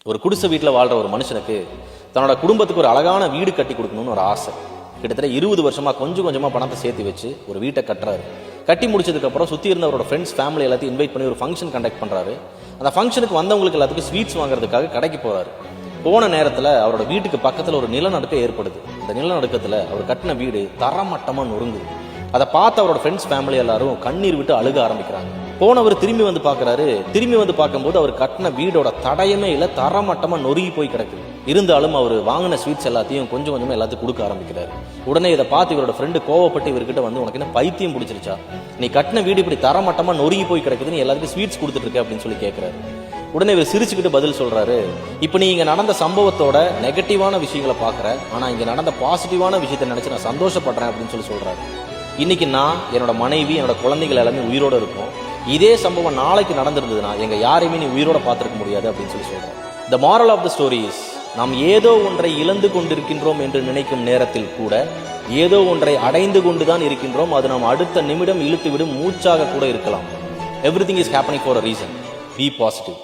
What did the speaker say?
ஒரு குடிசை வீட்டில் வாழ்ற ஒரு மனுஷனுக்கு தன்னோட குடும்பத்துக்கு ஒரு அழகான வீடு கட்டி கொடுக்கணும்னு ஒரு ஆசை. கிட்டத்தட்ட 20 வருஷமா கொஞ்சம் கொஞ்சமா பணத்தை சேர்த்து வச்சு ஒரு வீட்டை கட்டுறாரு. கட்டி முடிச்சதுக்கு அப்புறம் சுத்தி இருந்த அவரோட ஃப்ரெண்ட்ஸ் ஃபேமிலி எல்லாத்தையும் இன்வைட் பண்ணி ஒரு ஃபங்க்ஷன் கண்டக்ட் பண்றாரு. அந்த ஃபங்க்ஷனுக்கு வந்தவங்களுக்கு எல்லாத்துக்கும் ஸ்வீட்ஸ் வாங்குறதுக்காக கடைக்கு போறாரு. போன நேரத்துல அவரோட வீட்டுக்கு பக்கத்துல ஒரு நிலநடுக்கம் ஏற்படுது. அந்த நிலநடுக்கத்துல அவர் கட்டின வீடு தரமட்டமா நொறுங்குது. அதை பார்த்து அவரோட ஃப்ரெண்ட்ஸ் ஃபேமிலி எல்லாரும் கண்ணீர் விட்டு அழுக ஆரம்பிக்கிறாங்க. போனவர் திரும்பி வந்து பார்க்கறாரு. திரும்பி வந்து பார்க்கும்போது அவர் கட்டின வீடோட தடயமே இல்லை, தரமட்டமா நொறுங்கி போய் கிடக்குது. இருந்தாலும் அவர் வாங்கின ஸ்வீட்ஸ் எல்லாத்தையும் கொஞ்சம் கொஞ்சமா எல்லாத்தையும் கொடுக்க ஆரம்பிக்கிறாரு. உடனே இதை பார்த்து இவரோட ஃப்ரெண்டு கோவப்பட்டு இவர்கிட்ட வந்து, உனக்கு என்ன பைத்தியம் பிடிச்சிருச்சா, நீ கட்டின வீடு இப்படி தரமட்டமா நொறுங்கி போய் கிடக்குது, நீ எல்லாத்துக்கும் ஸ்வீட்ஸ் கொடுத்துட்டு இருக்க அப்படின்னு சொல்லி கேட்கிறாரு. உடனே இவர் சிரிச்சுக்கிட்டு பதில் சொல்றாரு, இப்ப நீ இங்க நடந்த சம்பவத்தோட நெகட்டிவான விஷயங்களை பாக்குற, ஆனா இங்க நடந்த பாசிட்டிவான விஷயத்தை நினைச்சு நான் சந்தோஷப்படுறேன் அப்படின்னு சொல்லி சொல்றாரு. இன்னைக்கு நான், என்னோட மனைவி, என்னோட குழந்தைகள் எல்லாமே உயிரோட இருக்கும். இதே சம்பவம் நாளைக்கு நடந்திருந்ததுன்னா எங்க யாரையுமே நீ உயிரோட பார்த்திருக்க முடியாது அப்படின்னு சொல்லி சொல்றேன். The moral of the story is, நாம் ஏதோ ஒன்றை இழந்து கொண்டிருக்கின்றோம் என்று நினைக்கும் நேரத்தில் கூட ஏதோ ஒன்றை அடைந்து கொண்டுதான் இருக்கின்றோம். அது நாம் அடுத்த நிமிடம் இழுத்துவிடும் மூச்சாக கூட இருக்கலாம். Everything is happening for a reason. Be positive.